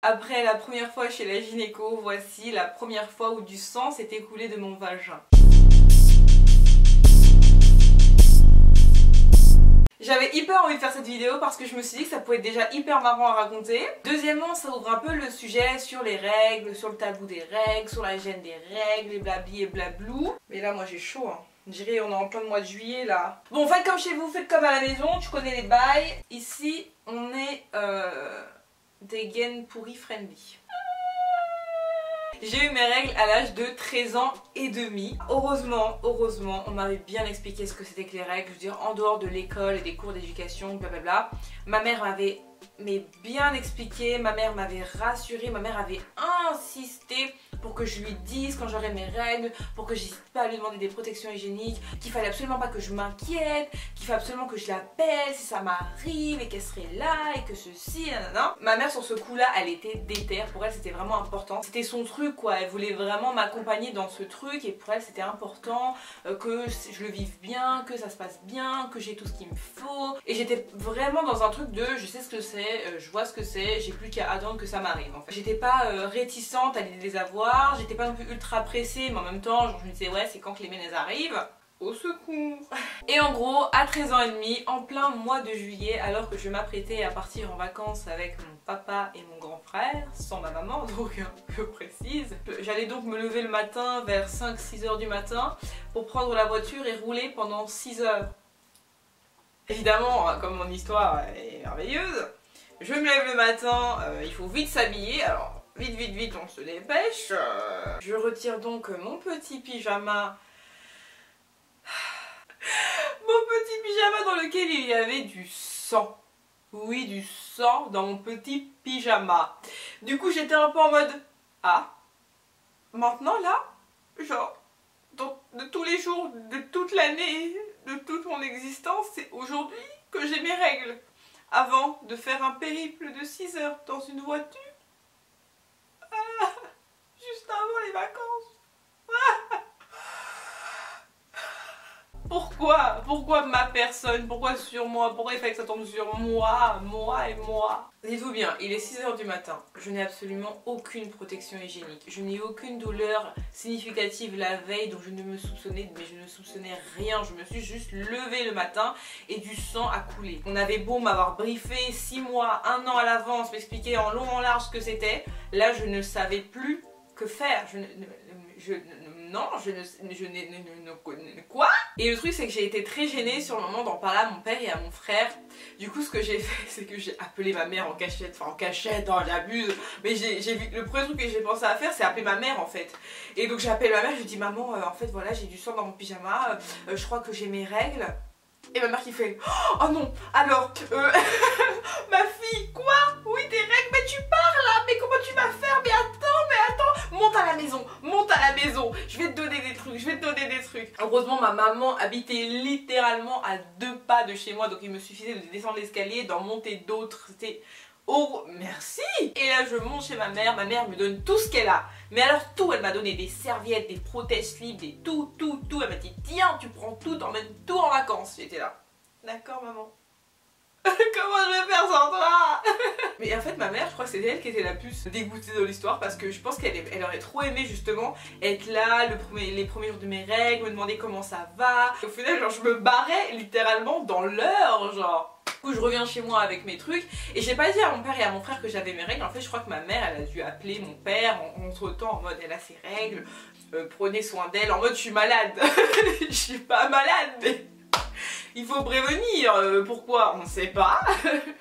Après la première fois chez la gynéco, voici la première fois où du sang s'est écoulé de mon vagin. J'avais hyper envie de faire cette vidéo parce que je me suis dit que ça pouvait être déjà hyper marrant à raconter. Deuxièmement, ça ouvre un peu le sujet sur les règles, sur le tabou des règles, sur la gêne des règles, et blabli et blablou. Mais là, moi j'ai chaud, hein. Je dirais on est en plein mois de juillet là. Bon, faites comme chez vous, faites comme à la maison, tu connais les bails. Ici, on est des gaines pourries friendly. J'ai eu mes règles à l'âge de 13 ans et demi. Heureusement, on m'avait bien expliqué ce que c'était que les règles. Je veux dire, en dehors de l'école et des cours d'éducation, blablabla. Ma mère m'avait bien expliqué, ma mère m'avait rassuré, ma mère avait insisté pour que je lui dise quand j'aurais mes règles, pour que j'hésite pas à lui demander des protections hygiéniques, qu'il fallait absolument pas que je m'inquiète, qu'il fallait absolument que je l'appelle si ça m'arrive et qu'elle serait là et que ceci, nanana. Ma mère sur ce coup là, elle était déter, pour elle c'était vraiment important, c'était son truc quoi, elle voulait vraiment m'accompagner dans ce truc et pour elle c'était important que je le vive bien, que ça se passe bien, que j'ai tout ce qu'il me faut et j'étais vraiment dans un truc de je sais ce que c'est, je vois ce que c'est, j'ai plus qu'à attendre que ça m'arrive en fait. J'étais pas réticente à l'idée de les avoir, j'étais pas non plus ultra pressée mais en même temps genre, je me disais ouais c'est quand que les miennes arrivent. Au secours. Et en gros, à 13 ans et demi, en plein mois de juillet, alors que je m'apprêtais à partir en vacances avec mon papa et mon grand frère, sans ma maman, donc un peu précise, j'allais donc me lever le matin vers 5-6 heures du matin pour prendre la voiture et rouler pendant 6 heures. Évidemment, comme mon histoire est merveilleuse, je me lève le matin, il faut vite s'habiller, alors vite, on se dépêche. Je retire donc mon petit pyjama. Mon petit pyjama dans lequel il y avait du sang. Oui, du sang dans mon petit pyjama. Du coup, j'étais un peu en mode ah, maintenant là, genre, de tous les jours, de toute l'année, de toute mon existence, c'est aujourd'hui que j'ai mes règles. Avant de faire un périple de 6 heures dans une voiture. Ah, juste avant les vacances. Pourquoi ma personne? Pourquoi sur moi? Pourquoi il fallait que ça tombe sur moi et moi? Dites-vous bien, il est 6 heures du matin, je n'ai absolument aucune protection hygiénique, je n'ai aucune douleur significative la veille dont je ne me soupçonnais, mais je ne soupçonnais rien, je me suis juste levée le matin et du sang a coulé. On avait beau m'avoir briefé 6 mois, 1 an à l'avance, m'expliquer en long en large ce que c'était, là je ne savais plus que faire, quoi? Et le truc c'est que j'ai été très gênée sur le moment d'en parler à mon père et à mon frère. Du coup ce que j'ai fait c'est que j'ai appelé ma mère en cachette, enfin en cachette, hein, j'abuse. Mais le premier truc que j'ai pensé à faire c'est appeler ma mère en fait. Et donc j'ai appelé ma mère, je lui ai dit maman en fait voilà j'ai du sang dans mon pyjama, je crois que j'ai mes règles. Et ma mère qui fait oh non alors ma fille quoi? Oui tes règles mais tu pars là, mais comment tu vas faire? Mais attends monte à la maison, je vais te donner des trucs, Heureusement ma maman habitait littéralement à 2 pas de chez moi donc il me suffisait de descendre l'escalier, d'en monter d'autres, c'était oh merci. Et là je monte chez ma mère me donne tout ce qu'elle a, mais alors tout, elle m'a donné des serviettes, des protège-slips, des tout, elle m'a dit tiens tu prends tout, t'emmènes tout en vacances. J'étais là, d'accord maman. Comment je vais faire sans toi? Mais en fait ma mère je crois que c'était elle qui était la plus dégoûtée de l'histoire parce que je pense qu'elle aurait trop aimé justement être là les premiers jours de mes règles, me demander comment ça va. Au final genre je me barrais littéralement dans l'heure genre. Du coup je reviens chez moi avec mes trucs et j'ai pas dit à mon père et à mon frère que j'avais mes règles. En fait je crois que ma mère elle a dû appeler mon père entre temps en mode elle a ses règles, prenez soin d'elle, en mode je suis malade. Je suis pas malade mais il faut prévenir, pourquoi? On ne sait pas.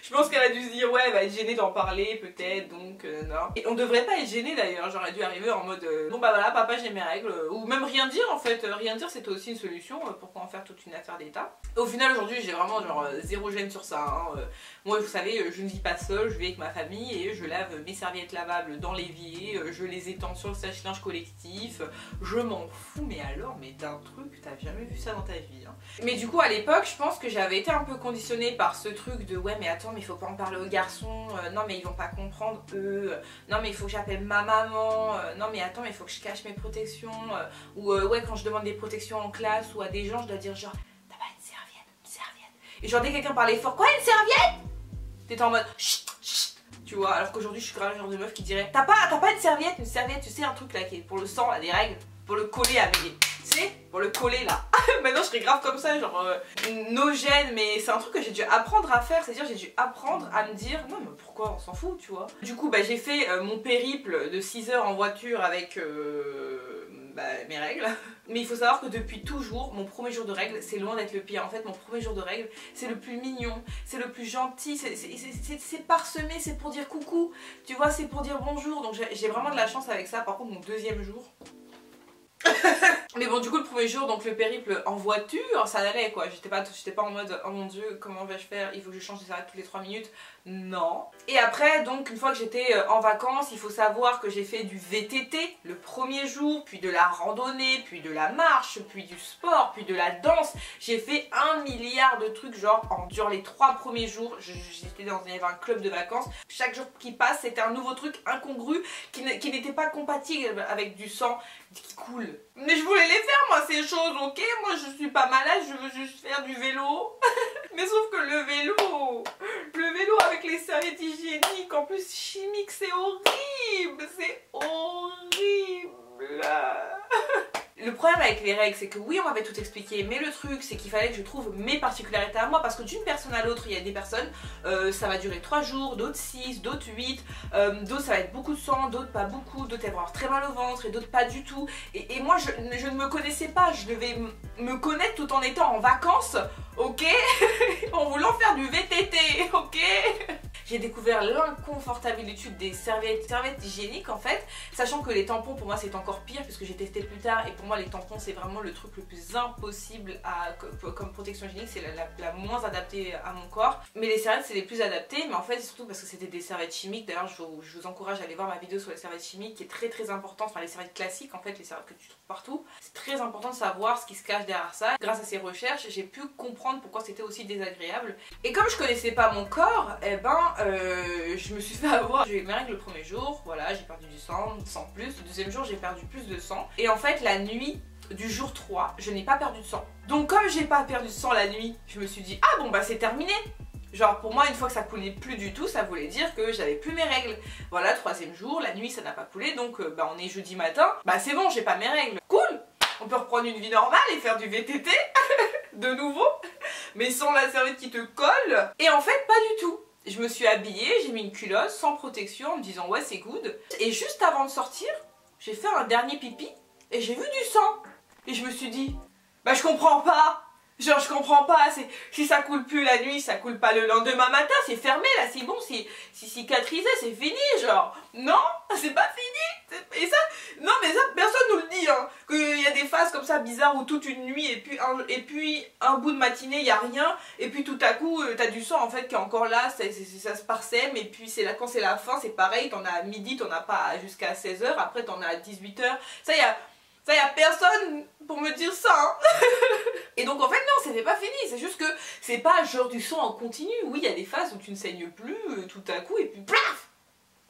Je pense qu'elle a dû se dire ouais elle va être gênée d'en parler peut-être donc non. Et on devrait pas être gêné d'ailleurs, j'aurais dû arriver en mode bon bah voilà papa j'ai mes règles, ou même rien dire en fait, rien dire c'était aussi une solution, pourquoi en faire toute une affaire d'état. Au final aujourd'hui j'ai vraiment genre zéro gêne sur ça, hein. Moi vous savez je ne vis pas seule, je vis avec ma famille et je lave mes serviettes lavables dans l'évier, je les étends sur le sèche-linge collectif, je m'en fous mais alors mais d'un truc, t'as jamais vu ça dans ta vie hein. Mais du coup à l'époque je pense que j'avais été un peu conditionnée par ce truc de ouais mais attends mais il faut pas en parler aux garçons, non mais ils vont pas comprendre eux, non mais il faut que j'appelle ma maman, non mais attends mais il faut que je cache mes protections, ou ouais quand je demande des protections en classe ou à des gens je dois dire genre t'as pas une serviette, et genre dès que quelqu'un parlait fort, quoi une serviette? T'étais en mode chut, chut, tu vois, alors qu'aujourd'hui je suis grave le genre de meuf qui dirait t'as pas une serviette, tu sais, un truc là qui est pour le sang là, des règles, pour le coller à mes, tu sais, pour le coller là. Maintenant je serais grave comme ça, genre no gêne, mais c'est un truc que j'ai dû apprendre à faire, c'est-à-dire j'ai dû apprendre à me dire non mais pourquoi on s'en fout, tu vois. Du coup bah j'ai fait mon périple de 6 heures en voiture avec mes règles. Mais il faut savoir que depuis toujours, mon premier jour de règles, c'est loin d'être le pire. En fait, mon premier jour de règles, c'est le plus mignon, c'est le plus gentil, c'est parsemé, c'est pour dire coucou, tu vois, c'est pour dire bonjour. Donc j'ai vraiment de la chance avec ça. Par contre, mon deuxième jour... Mais bon, du coup le premier jour, donc le périple en voiture, ça allait quoi, j'étais pas en mode oh mon dieu comment vais-je faire, il faut que je change de serviette toutes les 3 minutes, non. Et après donc une fois que j'étais en vacances, il faut savoir que j'ai fait du VTT le premier jour, puis de la randonnée, puis de la marche, puis du sport, puis de la danse. J'ai fait 1 milliard de trucs genre durant les 3 premiers jours, il y avait un club de vacances, chaque jour qui passe c'était un nouveau truc incongru qui n'était pas compatible avec du sang qui coule. Mais je voulais les faire moi ces choses, ok? Moi je suis pas malade, je veux juste faire du vélo. Mais sauf que le vélo avec les serviettes hygiéniques, en plus chimiques, c'est horrible, c'est horrible. Le problème avec les règles, c'est que oui, on m'avait tout expliqué, mais le truc, c'est qu'il fallait que je trouve mes particularités à moi, parce que d'une personne à l'autre, il y a des personnes, ça va durer 3 jours, d'autres 6, d'autres 8, d'autres ça va être beaucoup de sang, d'autres pas beaucoup, d'autres elles vont avoir très mal au ventre, et d'autres pas du tout. Et moi, je ne me connaissais pas, je devais me connaître tout en étant en vacances, ok? En voulant faire du VTT, ok? J'ai découvert l'inconfortabilité des serviettes hygiéniques en fait, sachant que les tampons pour moi c'est encore pire puisque j'ai testé plus tard et pour moi les tampons c'est vraiment le truc le plus impossible comme protection hygiénique, c'est la moins adaptée à mon corps. Mais les serviettes c'est les plus adaptées, mais en fait surtout parce que c'était des serviettes chimiques. D'ailleurs je vous encourage à aller voir ma vidéo sur les serviettes chimiques qui est très importante, enfin les serviettes classiques en fait, les serviettes que tu trouves partout. C'est très important de savoir ce qui se cache derrière ça. Grâce à ces recherches j'ai pu comprendre pourquoi c'était aussi désagréable. Et comme je connaissais pas mon corps, eh ben je me suis fait avoir. J'ai eu mes règles le premier jour, voilà, j'ai perdu du sang, sans plus. Le deuxième jour, j'ai perdu plus de sang. Et en fait, la nuit du jour 3, je n'ai pas perdu de sang. Donc comme j'ai pas perdu de sang la nuit, je me suis dit, ah bon bah c'est terminé. Genre pour moi, une fois que ça coulait plus du tout, ça voulait dire que j'avais plus mes règles. Voilà, troisième jour, la nuit ça n'a pas coulé, donc bah on est jeudi matin. Bah c'est bon, j'ai pas mes règles. Cool, on peut reprendre une vie normale et faire du VTT de nouveau, mais sans la serviette qui te colle. Et en fait, pas du tout. Je me suis habillée, j'ai mis une culotte sans protection en me disant ouais c'est good. Et juste avant de sortir, j'ai fait un dernier pipi et j'ai vu du sang. Et je me suis dit, bah je comprends pas. Genre je comprends pas, si ça coule plus la nuit, ça coule pas le lendemain matin, c'est fermé là, c'est bon, c'est cicatrisé, c'est fini genre. Non, c'est pas fini. Et ça, non mais ça personne nous le dit hein, qu'il y a des phases comme ça bizarres où toute une nuit et puis un bout de matinée il y a rien et puis tout à coup t'as du sang en fait qui est encore là, ça se parsème et puis c'est là quand c'est la fin c'est pareil, t'en as à midi, t'en as pas jusqu'à 16 h, après t'en as à 18 h, ça y a personne pour me dire ça hein. Et donc en fait non, c'était pas fini, c'est juste que c'est pas genre du sang en continu. Oui, il y a des phases où tu ne saignes plus tout à coup et puis plaf,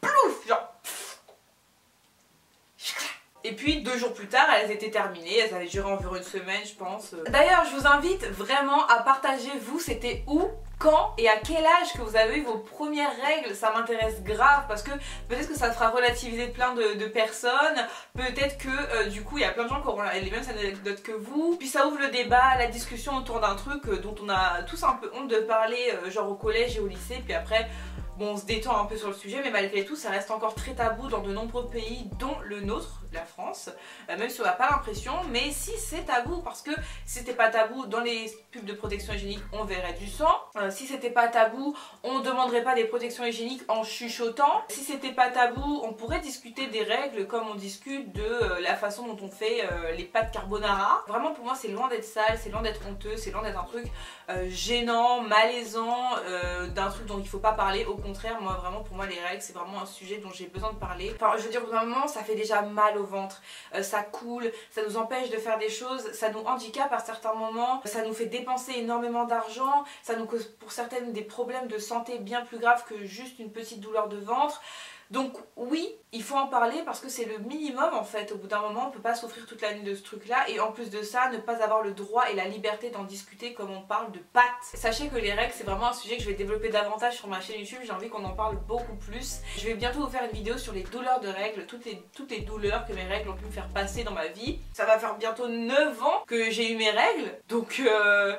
plouf, genre pff. Et puis 2 jours plus tard, elles étaient terminées, elles avaient duré environ une semaine je pense. D'ailleurs je vous invite vraiment à partager vous, c'était où, quand et à quel âge que vous avez eu vos premières règles, ça m'intéresse grave parce que peut-être que ça fera relativiser plein de personnes, peut-être que du coup il y a plein de gens qui auront les mêmes anecdotes que vous, puis ça ouvre le débat, la discussion autour d'un truc dont on a tous un peu honte de parler genre au collège et au lycée, puis après bon, on se détend un peu sur le sujet, mais malgré tout, ça reste encore très tabou dans de nombreux pays, dont le nôtre, la France. Même si on n'a pas l'impression, mais si c'est tabou, parce que si c'était pas tabou, dans les pubs de protection hygiénique, on verrait du sang. Si c'était pas tabou, on demanderait pas des protections hygiéniques en chuchotant. Si c'était pas tabou, on pourrait discuter des règles comme on discute de la façon dont on fait les pâtes carbonara. Vraiment, pour moi, c'est loin d'être sale, c'est loin d'être honteux, c'est loin d'être un truc gênant, malaisant, d'un truc dont il faut pas parler. Au contraire, moi vraiment pour moi les règles c'est vraiment un sujet dont j'ai besoin de parler. Enfin je veux dire, au bout d'un moment ça fait déjà mal au ventre, ça coule, ça nous empêche de faire des choses, ça nous handicape à certains moments, ça nous fait dépenser énormément d'argent, ça nous cause pour certaines des problèmes de santé bien plus graves que juste une petite douleur de ventre. Donc oui, il faut en parler parce que c'est le minimum en fait. Au bout d'un moment, on peut pas souffrir toute la nuit de ce truc là. Et en plus de ça, ne pas avoir le droit et la liberté d'en discuter comme on parle de pâtes. Sachez que les règles, c'est vraiment un sujet que je vais développer davantage sur ma chaîne YouTube. J'ai envie qu'on en parle beaucoup plus. Je vais bientôt vous faire une vidéo sur les douleurs de règles, toutes les douleurs que mes règles ont pu me faire passer dans ma vie. Ça va faire bientôt 9 ans que j'ai eu mes règles. Donc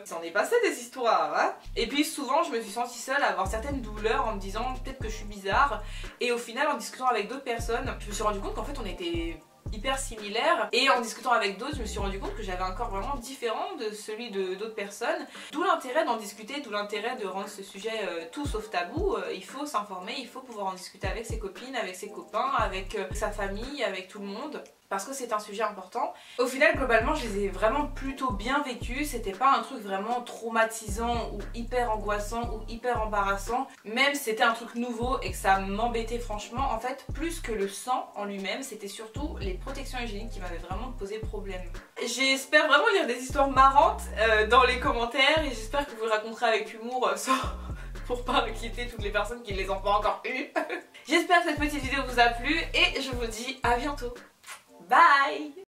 ça en est passé des histoires, hein. Et puis souvent, je me suis sentie seule à avoir certaines douleurs en me disant peut-être que je suis bizarre. Et au final, en discutant avec d'autres personnes, je me suis rendu compte qu'en fait on était hyper similaires, et en discutant avec d'autres je me suis rendu compte que j'avais un corps vraiment différent de celui d'autres personnes, d'où l'intérêt d'en discuter, d'où l'intérêt de rendre ce sujet tout sauf tabou. Il faut s'informer, il faut pouvoir en discuter avec ses copines, avec ses copains, avec sa famille, avec tout le monde, parce que c'est un sujet important. Au final, globalement, je les ai vraiment plutôt bien vécus. C'était pas un truc vraiment traumatisant ou hyper angoissant ou hyper embarrassant. Même si c'était un truc nouveau et que ça m'embêtait franchement, en fait, plus que le sang en lui-même, c'était surtout les protections hygiéniques qui m'avaient vraiment posé problème. J'espère vraiment lire des histoires marrantes dans les commentaires, et j'espère que vous le raconterez avec humour pour pas inquiéter toutes les personnes qui ne les ont pas encore eues. J'espère que cette petite vidéo vous a plu et je vous dis à bientôt. Bye!